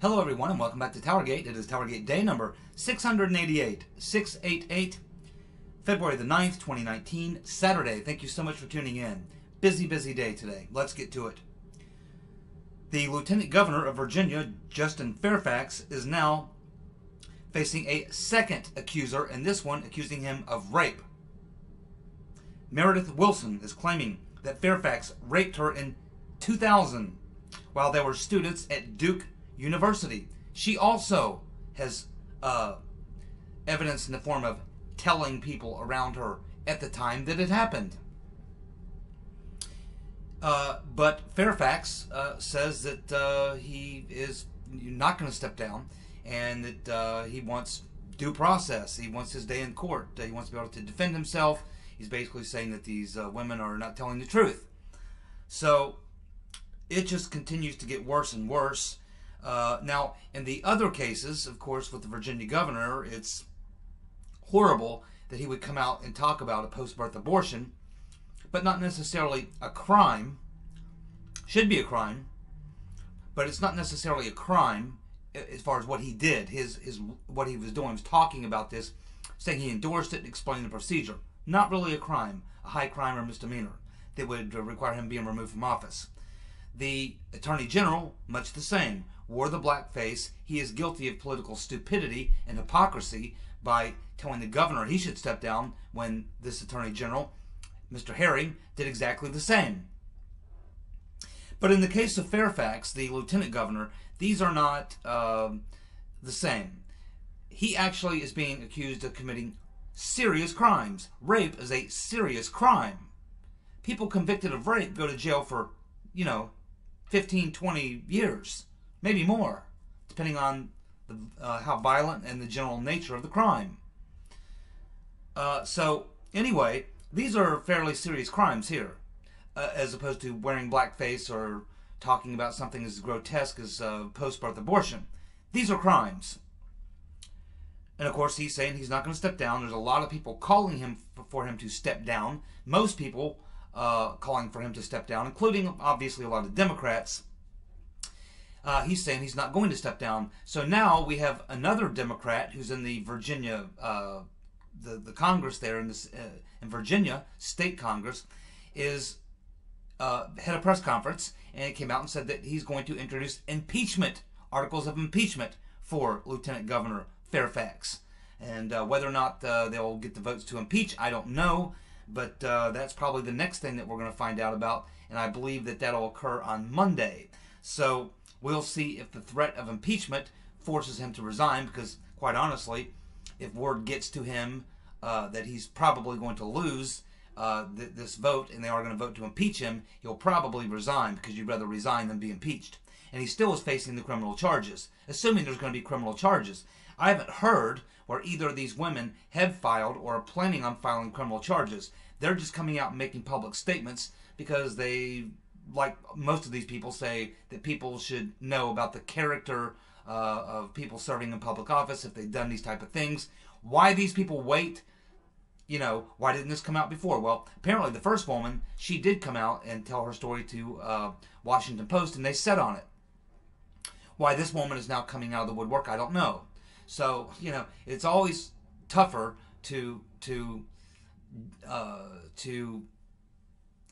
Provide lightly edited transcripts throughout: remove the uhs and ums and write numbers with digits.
Hello everyone and welcome back to TowerGate. It is TowerGate day number 688, February the 9th, 2019, Saturday. Thank you so much for tuning in. Busy day today. Let's get to it. The Lieutenant Governor of Virginia, Justin Fairfax, is now facing a second accuser, and this one accusing him of rape. Meredith Wilson is claiming that Fairfax raped her in 2000 while they were students at Duke University. She also has evidence in the form of telling people around her at the time that it happened. But Fairfax says that he is not going to step down and that he wants due process. He wants his day in court. He wants to be able to defend himself. He's basically saying that these women are not telling the truth. So it just continues to get worse and worse. Now, in the other cases, of course, with the Virginia governor, it's horrible that he would come out and talk about a post-birth abortion, but not necessarily a crime. Should be a crime, but it's not necessarily a crime as far as what he did. What he was doing was talking about this, saying he endorsed it and explaining the procedure. Not really a crime, a high crime or misdemeanor that would require him being removed from office. The Attorney General, much the same, wore the black face. He is guilty of political stupidity and hypocrisy by telling the governor he should step down when this Attorney General, Mr. Herring, did exactly the same. But in the case of Fairfax, the Lieutenant Governor, these are not the same. He actually is being accused of committing serious crimes. Rape is a serious crime. People convicted of rape go to jail for, 15, 20 years. Maybe more, depending on how violent and the general nature of the crime. So, anyway, these are fairly serious crimes here, as opposed to wearing blackface or talking about something as grotesque as post-birth abortion. These are crimes. And, of course, he's saying he's not going to step down. There's a lot of people calling him for him to step down. Most people calling for him to step down, including, obviously, a lot of Democrats. He's saying he's not going to step down. So now we have another Democrat who's in the Virginia, the Congress there in Virginia, State Congress, is had a press conference and came out and said that he's going to introduce impeachment, articles of impeachment for Lieutenant Governor Fairfax. And whether or not they'll get the votes to impeach, I don't know. But that's probably the next thing that we're going to find out about. And I believe that that'll occur on Monday. So we'll see if the threat of impeachment forces him to resign, because quite honestly, if word gets to him that he's probably going to lose this vote and they are going to vote to impeach him, he'll probably resign, because you'd rather resign than be impeached. And he still is facing the criminal charges, assuming there's going to be criminal charges. I haven't heard where either of these women have filed or are planning on filing criminal charges. They're just coming out and making public statements because they, like most of these people, say that people should know about the character of people serving in public office if they've done these type of things. Why these people wait? Why didn't this come out before? Well, apparently the first woman, she did come out and tell her story to Washington Post, and they sat on it. Why this woman is now coming out of the woodwork, I don't know. So, it's always tougher to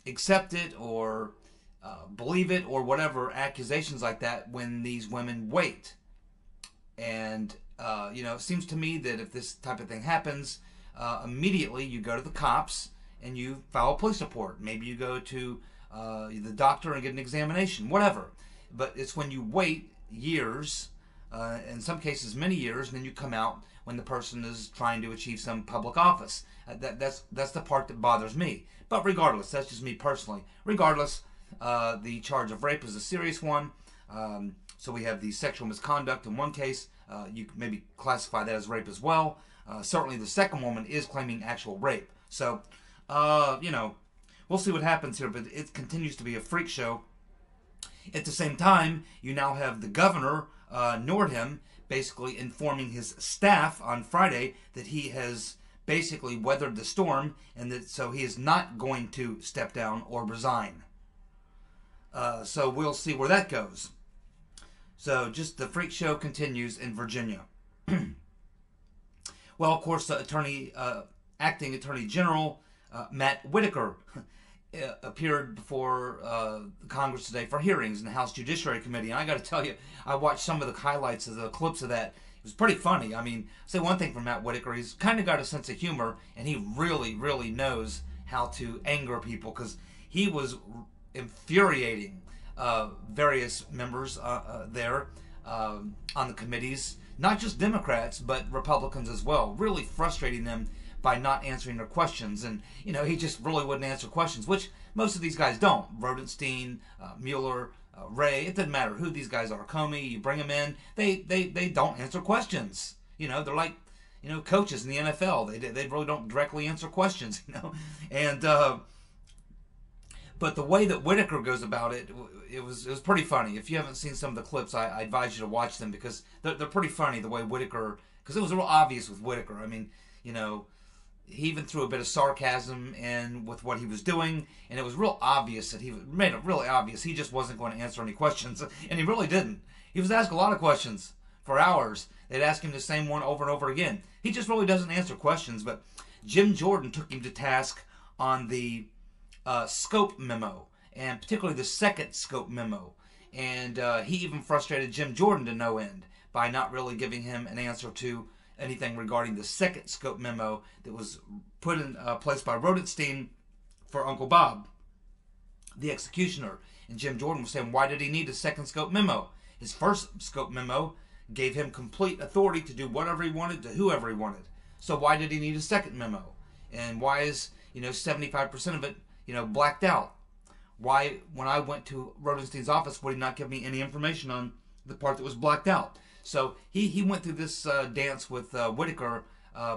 accept it or believe it or whatever, accusations like that, when these women wait. And, it seems to me that if this type of thing happens, immediately you go to the cops and you file a police report. Maybe you go to the doctor and get an examination, whatever. But it's when you wait years, in some cases many years, and then you come out when the person is trying to achieve some public office. That's the part that bothers me. But regardless, that's just me personally. Regardless, the charge of rape is a serious one. So we have the sexual misconduct in one case. You can maybe classify that as rape as well. Certainly the second woman is claiming actual rape. So, we'll see what happens here, but it continues to be a freak show. At the same time, you now have the governor, Nordham, basically informing his staff on Friday that he has basically weathered the storm, and that so he is not going to step down or resign. So we'll see where that goes. So just the freak show continues in Virginia. Well, of course, the acting Attorney General Matt Whitaker appeared before Congress today for hearings in the House Judiciary Committee. And I got to tell you, I watched some of the highlights of the clips of that. It was pretty funny. I mean, say one thing from Matt Whitaker, he's kind of got a sense of humor, and he really, really knows how to anger people, because he was infuriating various members there on the committees, not just Democrats, but Republicans as well, really frustrating them by not answering their questions. And, he just really wouldn't answer questions, which most of these guys don't. Rodenstein, Mueller, Ray, it doesn't matter who these guys are. Comey, you bring them in, they don't answer questions. They're like, coaches in the NFL. They really don't directly answer questions, And, but the way that Whitaker goes about it, it was pretty funny. If you haven't seen some of the clips, I advise you to watch them, because they're pretty funny, the way Whitaker, because it was real obvious with Whitaker. I mean, he even threw a bit of sarcasm in with what he was doing, and it was real obvious that he made it really obvious he just wasn't going to answer any questions, and he really didn't. He was asked a lot of questions for hours. They'd ask him the same one over and over again. He just really doesn't answer questions. But Jim Jordan took him to task on the scope memo, and particularly the second scope memo. And he even frustrated Jim Jordan to no end by not really giving him an answer to anything regarding the second scope memo that was put in place by Rodenstein for Uncle Bob, the executioner. And Jim Jordan was saying, why did he need a second scope memo? His first scope memo gave him complete authority to do whatever he wanted to whoever he wanted. So why did he need a second memo? And why is 75% of it blacked out? Why, when I went to Rodenstein's office, would he not give me any information on the part that was blacked out? So he went through this dance with Whitaker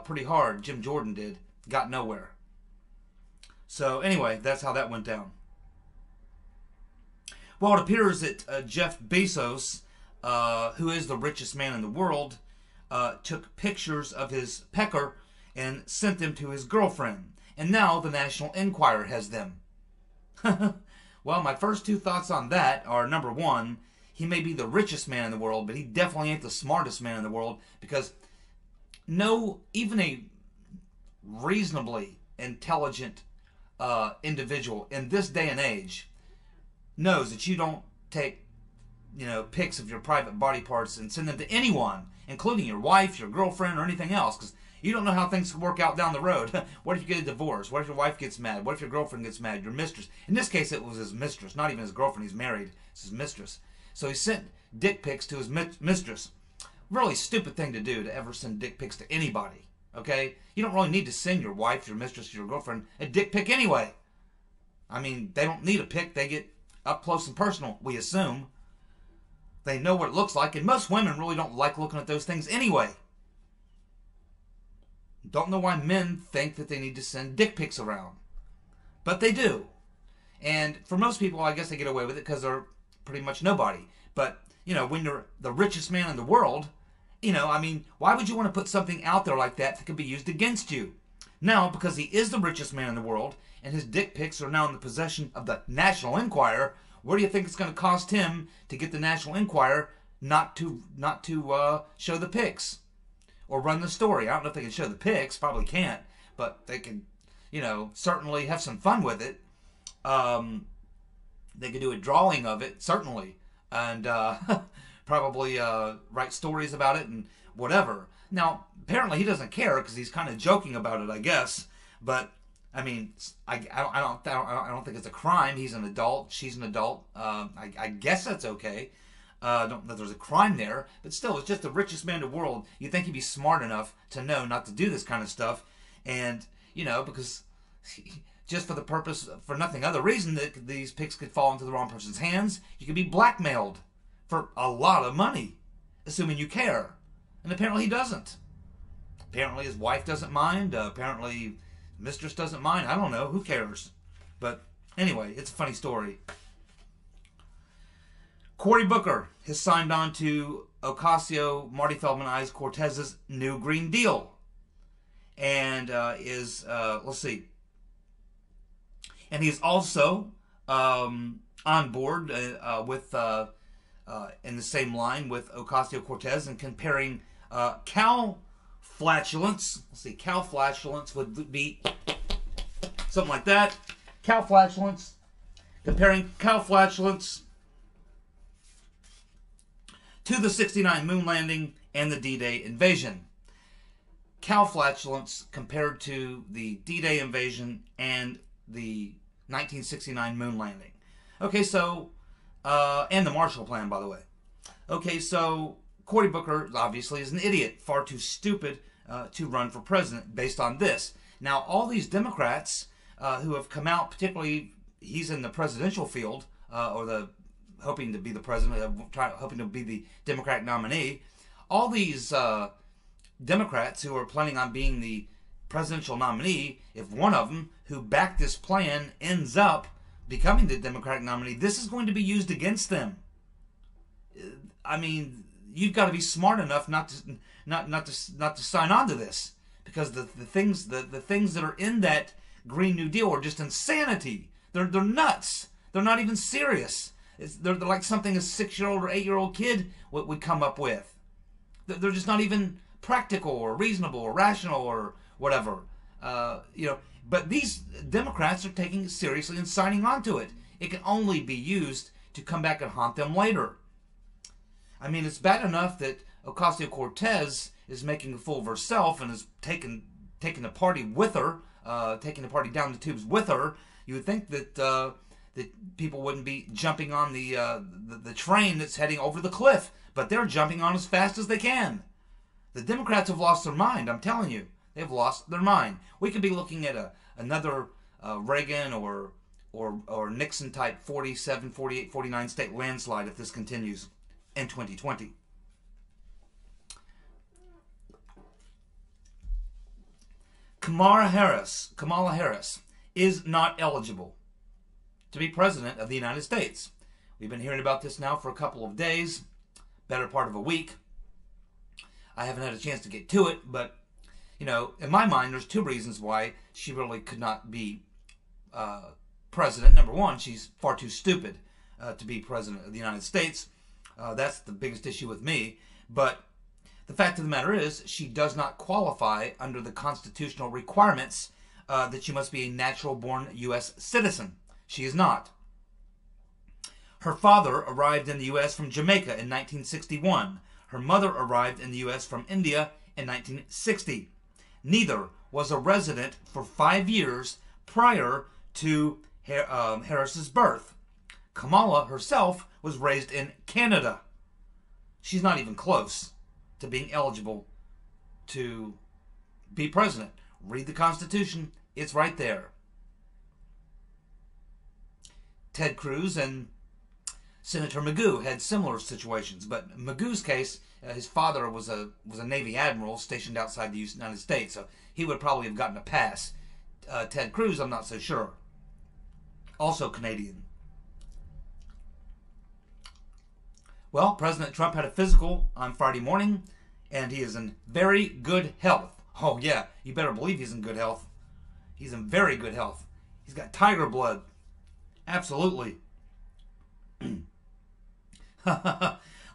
pretty hard. Jim Jordan did. Got nowhere. So anyway, that's how that went down. Well, it appears that Jeff Bezos, who is the richest man in the world, took pictures of his pecker and sent them to his girlfriend. And now the National Enquirer has them. Well, my first two thoughts on that are, number one, he may be the richest man in the world, but he definitely ain't the smartest man in the world, because even a reasonably intelligent individual in this day and age knows that you don't take pics of your private body parts and send them to anyone, including your wife, your girlfriend, or anything else, because you don't know how things could work out down the road. What if you get a divorce? What if your wife gets mad? What if your girlfriend gets mad? Your mistress. In this case, it was his mistress, not even his girlfriend. He's married. It's his mistress. So he sent dick pics to his mistress. Really stupid thing to do, to ever send dick pics to anybody. Okay? You don't really need to send your wife, your mistress, your girlfriend a dick pic anyway. I mean, they don't need a pic. They get up close and personal, we assume. They know what it looks like, and most women really don't like looking at those things anyway. Don't know why men think that they need to send dick pics around. But they do. And for most people, I guess they get away with it because they're pretty much nobody. But, when you're the richest man in the world, why would you want to put something out there like that could be used against you? Now, because he is the richest man in the world, and his dick pics are now in the possession of the National Enquirer, what do you think it's going to cost him to get the National Enquirer not to show the pics or run the story? I don't know if they can show the pics, probably can't, but they can, certainly have some fun with it. They could do a drawing of it, certainly, and probably write stories about it and whatever. Now, apparently he doesn't care because he's kind of joking about it, I guess. But I mean, I don't think it's a crime. He's an adult. She's an adult. I guess that's okay. I don't know if there's a crime there, but still, it's just the richest man in the world. You'd think he'd be smart enough to know not to do this kind of stuff, and because just for the purpose, for nothing other reason, that these pics could fall into the wrong person's hands. You could be blackmailed for a lot of money, assuming you care, and apparently he doesn't. Apparently his wife doesn't mind. Apparently mistress doesn't mind. I don't know. Who cares? But anyway, it's a funny story. Cory Booker has signed on to OcasioCortez's New Green Deal. And let's see. And he's also on board with in the same line with Ocasio-Cortez and comparing cow flatulence. Let's see, cow flatulence would be something like that. Cow flatulence. Comparing cow flatulence to the 69 moon landing and the D-Day invasion. Cow flatulence compared to the D-Day invasion and the 1969 moon landing. Okay, so, and the Marshall Plan, by the way. Okay, so Cory Booker obviously is an idiot, far too stupid to run for president based on this. Now, all these Democrats who have come out, particularly he's in the presidential field, or the hoping to be the president, hoping to be the Democratic nominee. All these Democrats who are planning on being the presidential nominee, if one of them who backed this plan ends up becoming the Democratic nominee, this is going to be used against them. I mean, you've got to be smart enough not to sign on to this, because the things that are in that Green New Deal are just insanity. They're nuts. They're not even serious. They're like something a 6-year-old or 8-year-old kid would come up with. They're just not even practical or reasonable or rational or whatever. But these Democrats are taking it seriously and signing on to it. It can only be used to come back and haunt them later. I mean, it's bad enough that Ocasio-Cortez is making a fool of herself and is taking the party with her, taking the party down the tubes with her. You would think that that people wouldn't be jumping on the train that's heading over the cliff, but they're jumping on as fast as they can. The Democrats have lost their mind. I'm telling you, they've lost their mind. We could be looking at another Reagan or Nixon type 47, 48, 49 state landslide if this continues in 2020. Kamala Harris is not eligible to be president of the United States. We've been hearing about this now for a couple of days, better part of a week. I haven't had a chance to get to it, but, in my mind, there's two reasons why she really could not be president. Number one, she's far too stupid to be president of the United States. That's the biggest issue with me. But the fact of the matter is, she does not qualify under the constitutional requirements that you must be a natural-born U.S. citizen. She is not. Her father arrived in the U.S. from Jamaica in 1961. Her mother arrived in the U.S. from India in 1960. Neither was a resident for 5 years prior to Harris's birth. Kamala herself was raised in Canada. She's not even close to being eligible to be president. Read the Constitution. It's right there. Ted Cruz and Senator Magoo had similar situations, but Magoo's case, his father was a Navy admiral stationed outside the United States, so he would probably have gotten a pass. Ted Cruz, I'm not so sure. Also Canadian. Well, President Trump had a physical on Friday morning, and he is in very good health. Oh yeah, you better believe he's in good health. He's in very good health. He's got tiger blood. Absolutely.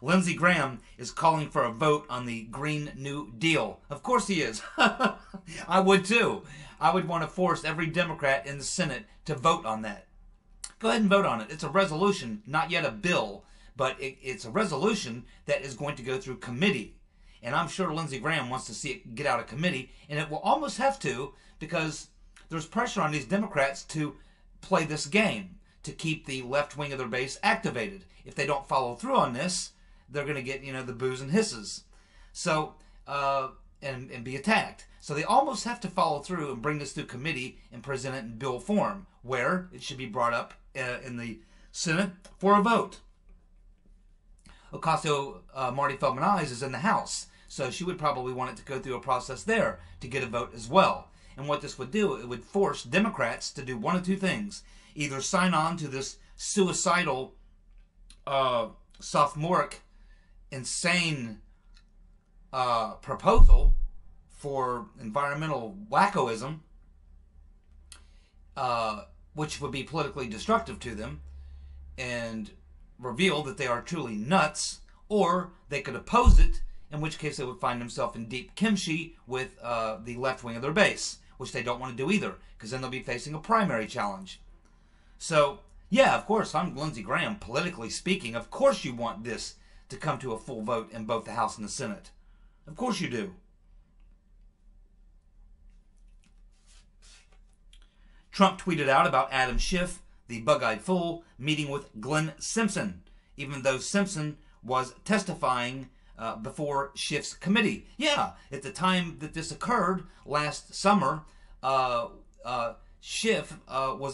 Lindsey Graham is calling for a vote on the Green New Deal. Of course he is. I would too. I would want to force every Democrat in the Senate to vote on that. Go ahead and vote on it. It's a resolution, not yet a bill, but it's a resolution that is going to go through committee. And I'm sure Lindsey Graham wants to see it get out of committee, and it will almost have to, because there's pressure on these Democrats to play this game, to keep the left wing of their base activated. If they don't follow through on this, they're going to get, the boos and hisses. So, and be attacked. So they almost have to follow through and bring this through committee and present it in bill form, where it should be brought up in the Senate for a vote. Ocasio Marty Feldman Eyes is in the House, so she would probably want it to go through a process there to get a vote as well. And what this would do, it would force Democrats to do one of two things. Either sign on to this suicidal, sophomoric, insane proposal for environmental wackoism, which would be politically destructive to them, and reveal that they are truly nuts, or they could oppose it, in which case they would find themselves in deep kimchi with the left wing of their base, which they don't want to do either, because then they'll be facing a primary challenge. So, yeah, of course, I'm Lindsey Graham, politically speaking. Of course you want this to come to a full vote in both the House and the Senate. Of course you do. Trump tweeted out about Adam Schiff, the bug-eyed fool, meeting with Glenn Simpson, even though Simpson was testifying before Schiff's committee. Yeah, at the time that this occurred last summer, Schiff was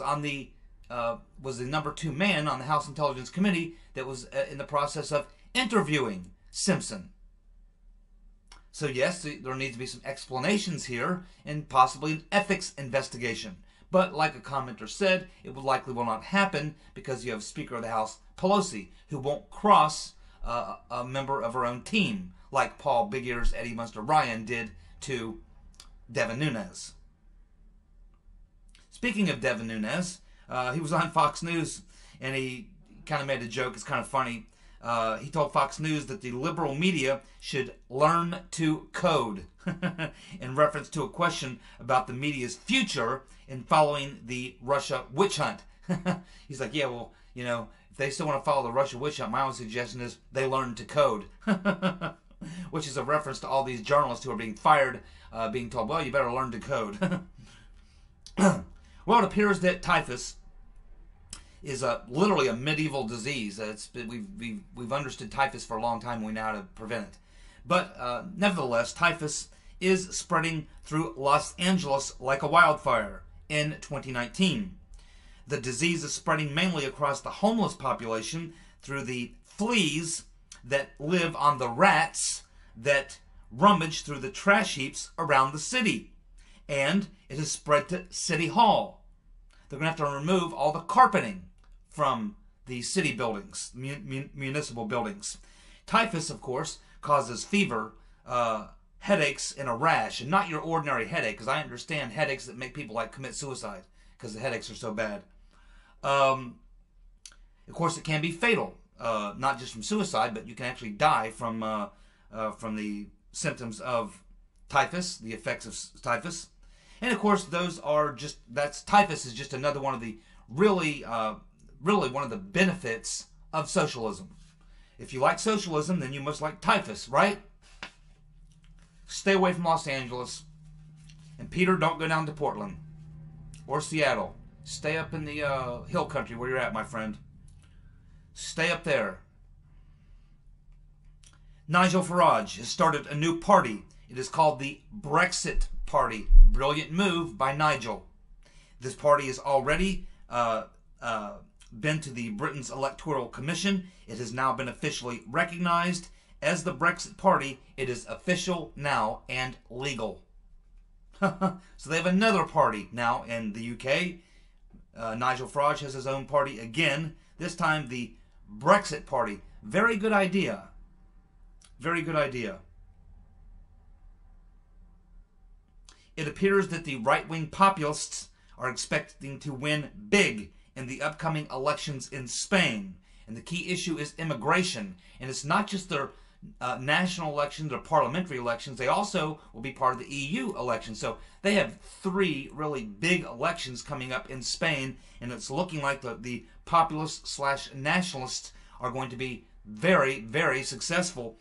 the number 2 man on the House Intelligence Committee that was in the process of interviewing Simpson. So yes, there needs to be some explanations here and possibly an ethics investigation. But like a commenter said, it likely will not happen because you have Speaker of the House Pelosi, who won't cross a member of her own team, like Paul Big Ears Eddie Munster Ryan did to Devon Nunez. Speaking of Devon Nunez, he was on Fox News and he kind of made a joke. It's kind of funny. He told Fox News that the liberal media should learn to code in reference to a question about the media's future in following the Russia witch hunt. He's like, yeah, well, you know, if they still want to follow the Russia witch hunt, my only suggestion is they learn to code. Which is a reference to all these journalists who are being fired, being told, well, you better learn to code. Well, it appears that typhus is literally a medieval disease. We've understood typhus for a long time, and we know how to prevent it. But nevertheless, typhus is spreading through Los Angeles like a wildfire in 2019. The disease is spreading mainly across the homeless population through the fleas that live on the rats that rummage through the trash heaps around the city. And it has spread to City Hall. They're going to have to remove all the carpeting from the city buildings, municipal buildings. Typhus, of course, causes fever, headaches, and a rash. And not your ordinary headache, because I understand headaches that make people like commit suicide because the headaches are so bad. Of course, it can be fatal, not just from suicide, but you can actually die from the symptoms of typhus, the effects of typhus. And of course, typhus is just another one of the really one of the benefits of socialism. If you like socialism, then you must like typhus, right? Stay away from Los Angeles. And Peter, don't go down to Portland or Seattle. Stay up in the hill country where you're at, my friend. Stay up there. Nigel Farage has started a new party. It is called the Brexit Party. Brilliant move by Nigel. This party has already been to the Britain's Electoral Commission. It has now been officially recognized as the Brexit Party. It is official now and legal. So they have another party now in the UK. Nigel Farage has his own party again. This time the Brexit Party. Very good idea. Very good idea. It appears that the right-wing populists are expecting to win big in the upcoming elections in Spain. And the key issue is immigration. And it's not just their national elections or parliamentary elections. They also will be part of the EU election. So they have 3 really big elections coming up in Spain. And it's looking like the populists/nationalists are going to be very, very successful.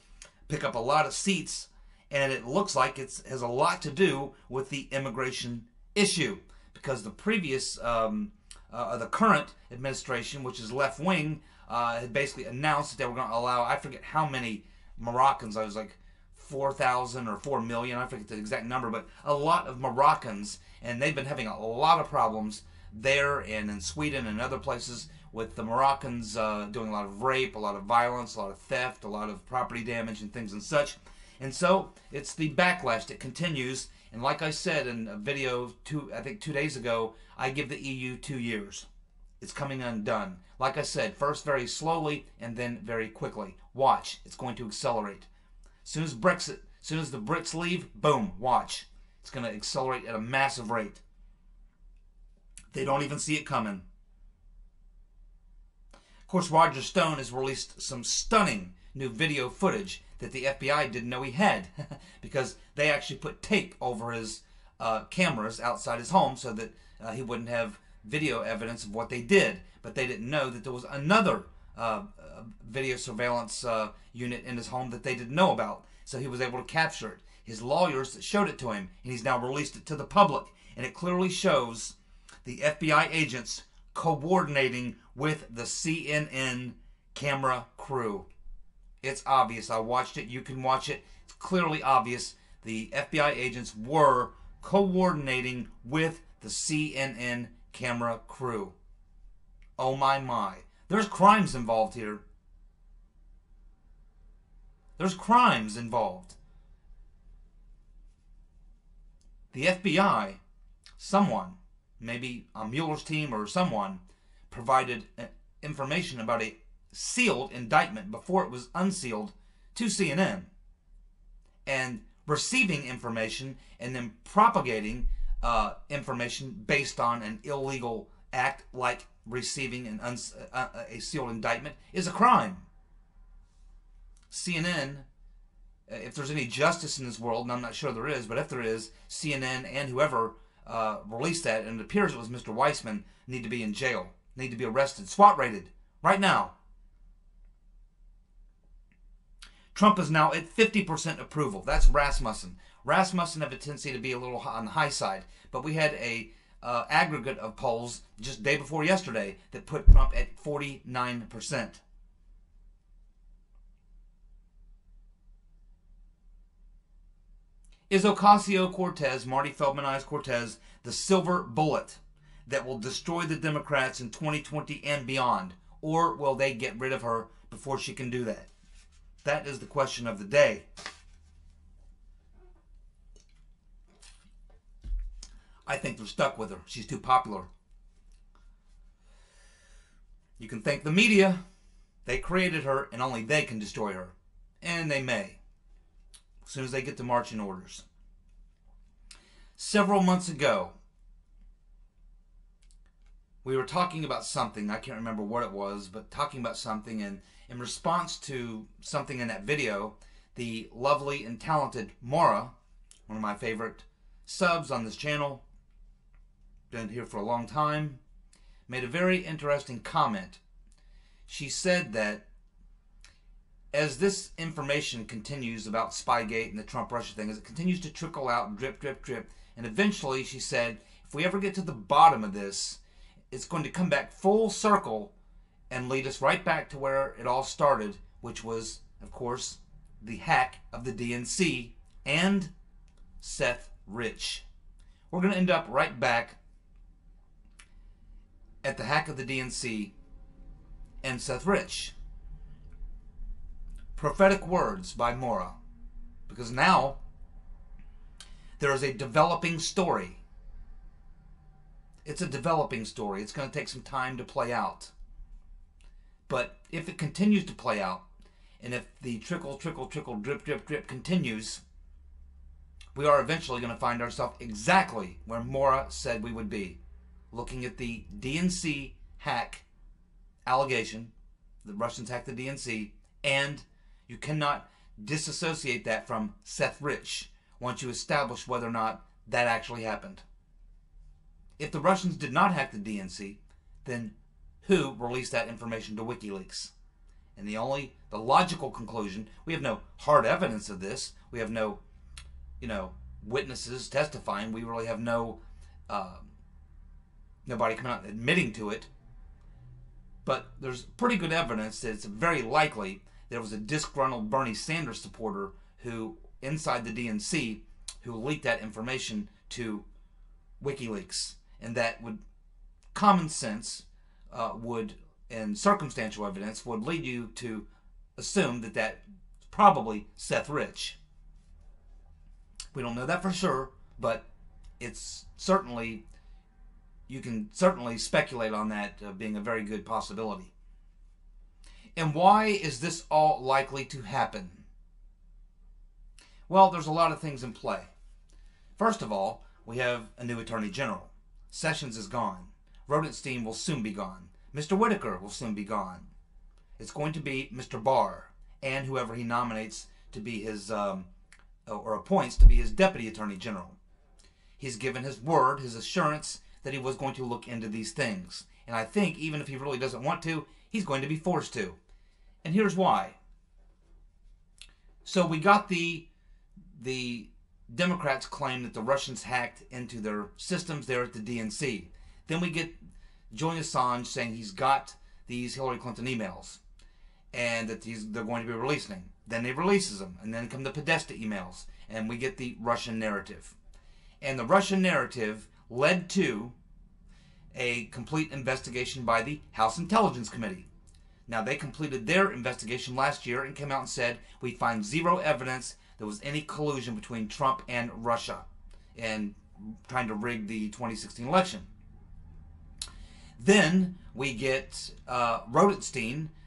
Pick up a lot of seats. And it looks like it has a lot to do with the immigration issue. Because the previous, the current administration, which is left-wing, had basically announced that they were going to allow, I forget how many Moroccans, I was like 4,000 or 4 million, I forget the exact number, but a lot of Moroccans, and they've been having a lot of problems there and in Sweden and other places with the Moroccans doing a lot of rape, a lot of violence, a lot of theft, a lot of property damage and things and such. And so it's the backlash that continues. And like I said in a video, I think 2 days ago, I give the EU 2 years. It's coming undone. Like I said, first very slowly and then very quickly. Watch. It's going to accelerate. As soon as the Brits leave, boom, watch. It's going to accelerate at a massive rate. They don't even see it coming. Of course, Roger Stone has released some stunning new video footage that the FBI didn't know he had because they actually put tape over his cameras outside his home so that he wouldn't have video evidence of what they did. But they didn't know that there was another video surveillance unit in his home that they didn't know about. So he was able to capture it. His lawyers showed it to him, and he's now released it to the public. And it clearly shows the FBI agents coordinating with the CNN camera crew. It's obvious. I watched it. You can watch it. It's clearly obvious. The FBI agents were coordinating with the CNN camera crew. Oh my my. There's crimes involved here. There's crimes involved. The FBI, someone, maybe on Mueller's team or someone, provided information about a sealed indictment before it was unsealed to CNN. And receiving information and then propagating information based on an illegal act like receiving a sealed indictment is a crime. CNN, if there's any justice in this world, and I'm not sure there is, but if there is, CNN and whoever released that, and it appears it was Mr. Weissman, need to be in jail, need to be arrested, SWAT raided, right now. Trump is now at 50% approval. That's Rasmussen. Rasmussen have a tendency to be a little on the high side, but we had a aggregate of polls just day before yesterday that put Trump at 49%. Is Ocasio-Cortez, Marty Feldmanized-Cortez, the silver bullet that will destroy the Democrats in 2020 and beyond? Or will they get rid of her before she can do that? That is the question of the day. I think they're stuck with her. She's too popular. You can thank the media. They created her, and only they can destroy her. And they may, as soon as they get the marching orders. Several months ago, we were talking about something. I can't remember what it was, but talking about something, and in response to something in that video, the lovely and talented Maura, one of my favorite subs on this channel, been here for a long time, made a very interesting comment. She said that as this information continues about Spygate and the Trump-Russia thing, as it continues to trickle out, drip, drip, drip, and eventually, she said, if we ever get to the bottom of this, it's going to come back full circle and lead us right back to where it all started, which was, of course, the hack of the DNC and Seth Rich. We're going to end up right back at the hack of the DNC and Seth Rich. Prophetic words by Maura. Because now there is a developing story. It's a developing story. It's going to take some time to play out. But if it continues to play out, and if the trickle, trickle, trickle, drip, drip, drip continues, we are eventually going to find ourselves exactly where Maura said we would be. Looking at the DNC hack allegation, the Russians hacked the DNC, and you cannot disassociate that from Seth Rich once you establish whether or not that actually happened. If the Russians did not hack the DNC, then who released that information to WikiLeaks? And the logical conclusion, we have no hard evidence of this. We have no, witnesses testifying. We really have no, nobody coming out admitting to it. But there's pretty good evidence that it's very likely there was a disgruntled Bernie Sanders supporter who, inside the DNC, who leaked that information to WikiLeaks. And that would, common sense would, and circumstantial evidence would lead you to assume that that's probably Seth Rich. We don't know that for sure, but it's certainly, you can certainly speculate on that being a very good possibility. And why is this all likely to happen? Well, there's a lot of things in play. First of all, we have a new Attorney General. Sessions is gone. Rodenstein will soon be gone. Mr. Whitaker will soon be gone. it's going to be Mr. Barr and whoever he nominates to be his, or appoints to be his Deputy Attorney General. He's given his word, his assurance, that he was going to look into these things. And I think, even if he really doesn't want to, he's going to be forced to. And here's why. So we got the Democrats claim that the Russians hacked into their systems there at the DNC. Then we get Julian Assange saying he's got these Hillary Clinton emails and that they're going to be releasing. Then they releases them, and then come the Podesta emails, and we get the Russian narrative. And the Russian narrative led to a complete investigation by the House Intelligence Committee. Now, they completed their investigation last year and came out and said, we find zero evidence there was any collusion between Trump and Russia in trying to rig the 2016 election. Then we get Roulette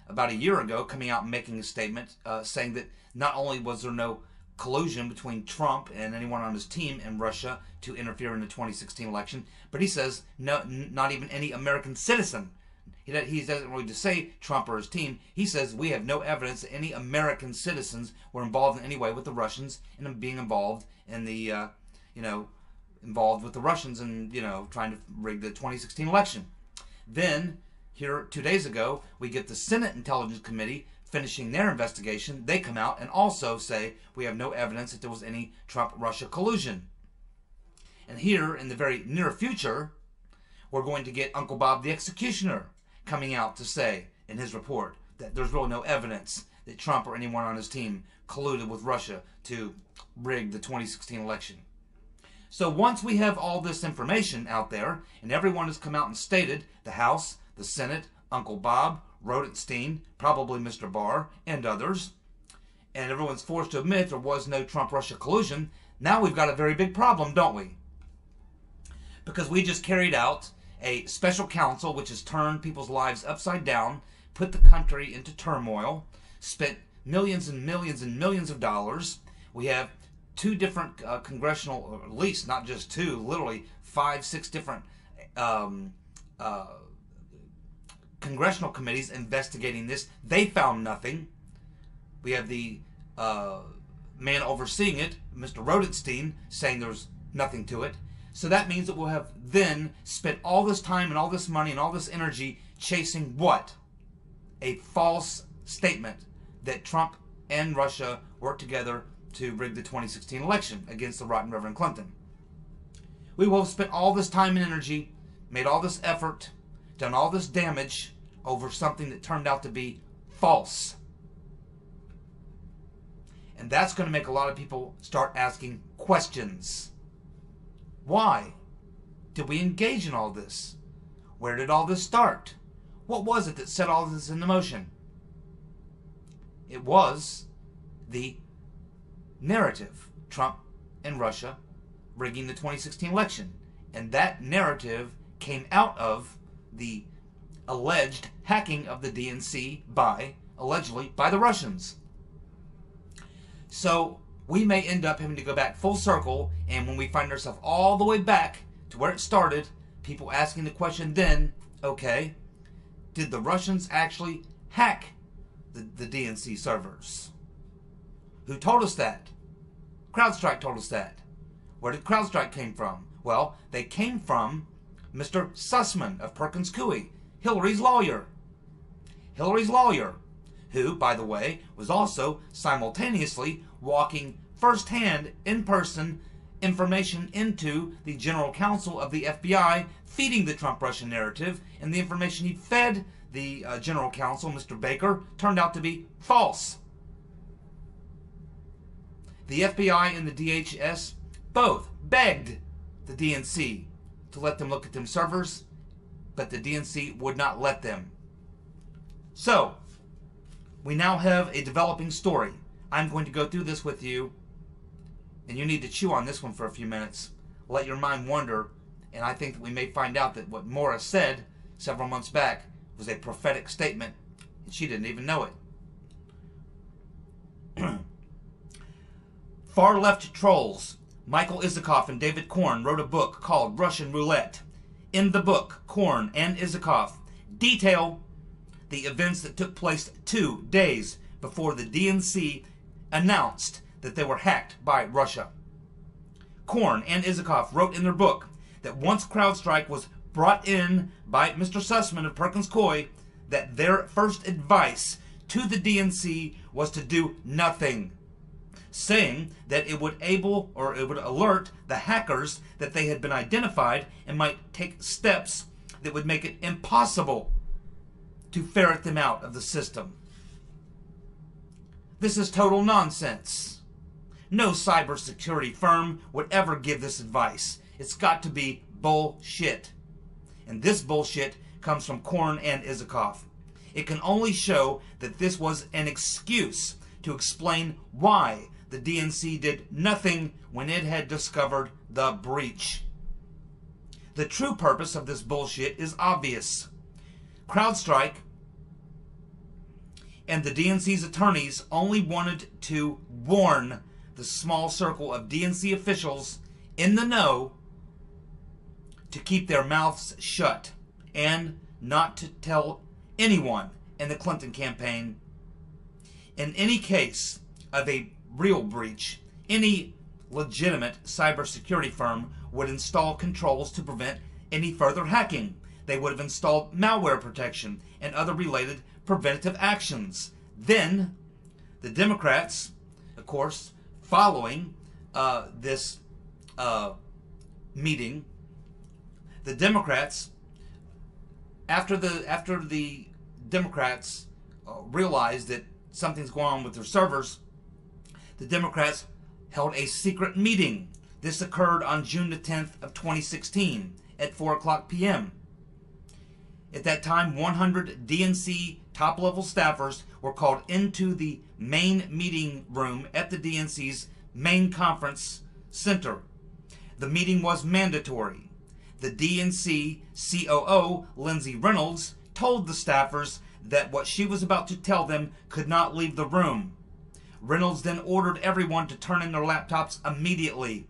about a year ago coming out and making a statement saying that not only was there no collusion between Trump and anyone on his team and Russia to interfere in the 2016 election, but he says no, not even any American citizen. He doesn't really just say Trump or his team. He says we have no evidence that any American citizens were involved in any way with the Russians and being involved in the, involved with the Russians and, trying to rig the 2016 election. Then, here 2 days ago, we get the Senate Intelligence Committee finishing their investigation. They come out and also say we have no evidence that there was any Trump-Russia collusion. And here, in the very near future, we're going to get Uncle Bob the Executioner coming out to say in his report that there's really no evidence that Trump or anyone on his team colluded with Russia to rig the 2016 election. So once we have all this information out there, and everyone has come out and stated, the House, the Senate, Uncle Bob, Roulette, probably Mr. Barr, and others, and everyone's forced to admit there was no Trump-Russia collusion, now we've got a very big problem, don't we? Because we just carried out a special counsel which has turned people's lives upside down, put the country into turmoil, spent millions and millions and millions of dollars. We have two different congressional, or at least not just two, literally 5, 6 different congressional committees investigating this. They found nothing. We have the man overseeing it, Mr. Rodenstein, saying there's nothing to it. So that means that we'll have then spent all this time and all this money and all this energy chasing what? A false statement that Trump and Russia worked together to rig the 2016 election against the rotten Reverend Clinton. We will have spent all this time and energy, made all this effort, done all this damage over something that turned out to be false. And that's going to make a lot of people start asking questions. Why did we engage in all this? Where did all this start? What was it that set all this into motion? It was the narrative, Trump and Russia rigging the 2016 election. And that narrative came out of the alleged hacking of the DNC allegedly by the Russians. So we may end up having to go back full circle, and when we find ourselves all the way back to where it started, people asking the question then, okay, did the Russians actually hack the DNC servers? Who told us that? CrowdStrike told us that. Where did CrowdStrike came from? Well, they came from Mr. Sussman of Perkins Coie, Hillary's lawyer. Hillary's lawyer, who, by the way, was also simultaneously walking firsthand, in person, information into the general counsel of the FBI, feeding the Trump-Russia narrative, and the information he fed the general counsel, Mr. Baker, turned out to be false. The FBI and the DHS both begged the DNC to let them look at them servers, but the DNC would not let them. So, we now have a developing story. I'm going to go through this with you, and you need to chew on this one for a few minutes. Let your mind wander, and I think that we may find out that what Maura said several months back was a prophetic statement, and she didn't even know it. Far-left trolls Michael Isikoff and David Korn wrote a book called Russian Roulette. In the book, Korn and Isikoff detail the events that took place 2 days before the DNC announced that they were hacked by Russia. Korn and Isikoff wrote in their book that once CrowdStrike was brought in by Mr. Sussman of Perkins Coie, that their first advice to the DNC was to do nothing, saying that it would alert the hackers that they had been identified and might take steps that would make it impossible to ferret them out of the system. This is total nonsense. No cybersecurity firm would ever give this advice. It's got to be bullshit. And this bullshit comes from Korn and Isikoff. It can only show that this was an excuse to explain why the DNC did nothing when it had discovered the breach. The true purpose of this bullshit is obvious. CrowdStrike and the DNC's attorneys only wanted to warn the small circle of DNC officials in the know to keep their mouths shut and not to tell anyone in the Clinton campaign. In any case of a real breach, any legitimate cybersecurity firm would install controls to prevent any further hacking. They would have installed malware protection and other related preventative actions. Then, the Democrats, of course, following this meeting, the Democrats, after the Democrats realized that something's going on with their servers, the Democrats held a secret meeting. This occurred on June the 10th of 2016 at 4:00 p.m. At that time, 100 DNC top-level staffers were called into the main meeting room at the DNC's main conference center. The meeting was mandatory. The DNC COO, Lindsey Reynolds, told the staffers that what she was about to tell them could not leave the room. Reynolds then ordered everyone to turn in their laptops immediately.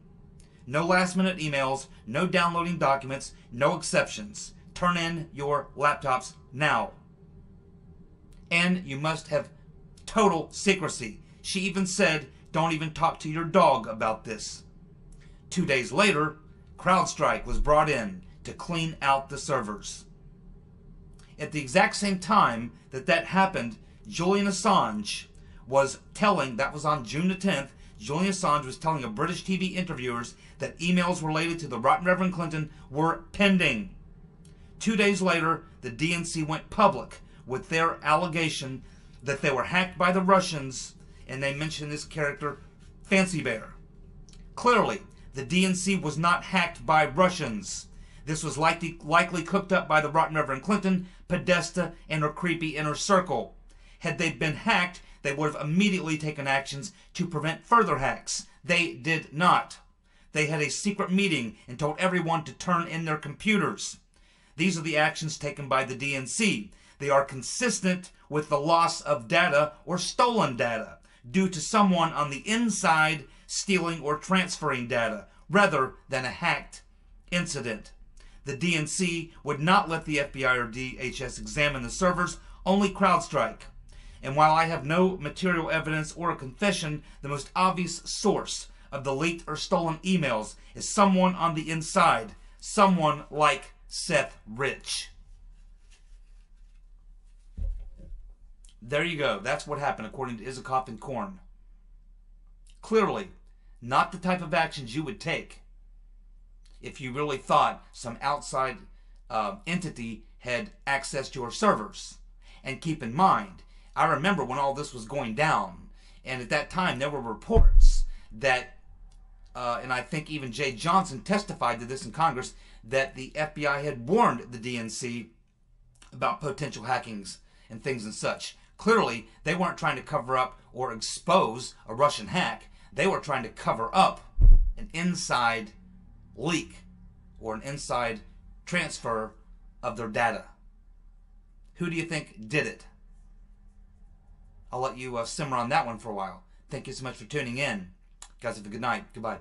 No last-minute emails, no downloading documents, no exceptions. Turn in your laptops now. And you must have total secrecy. She even said, don't even talk to your dog about this. 2 days later, CrowdStrike was brought in to clean out the servers. At the exact same time that happened, Julian Assange was telling, that was on June the 10th, Julian Assange was telling a British TV interviewers that emails related to the Right Reverend Clinton were pending. 2 days later, the DNC went public with their allegation that they were hacked by the Russians, and they mentioned this character, Fancy Bear. Clearly, the DNC was not hacked by Russians. This was likely cooked up by the Right Reverend Clinton, Podesta, and her creepy inner circle. Had they been hacked, they would have immediately taken actions to prevent further hacks. They did not. They had a secret meeting and told everyone to turn in their computers. These are the actions taken by the DNC. They are consistent with the loss of data or stolen data due to someone on the inside stealing or transferring data rather than a hacked incident. The DNC would not let the FBI or DHS examine the servers, only CrowdStrike. And while I have no material evidence or a confession, the most obvious source of the leaked or stolen emails is someone on the inside, someone like Seth Rich. There you go. That's what happened according to Isikoff and Korn. Clearly, not the type of actions you would take if you really thought some outside entity had access to your servers. And keep in mind, I remember when all this was going down, and at that time there were reports that, and I think even Jay Johnson testified to this in Congress, that the FBI had warned the DNC about potential hackings and things and such. Clearly, they weren't trying to cover up or expose a Russian hack. They were trying to cover up an inside leak or an inside transfer of their data. Who do you think did it? I'll let you simmer on that one for a while. Thank you so much for tuning in. Guys, have a good night. Goodbye.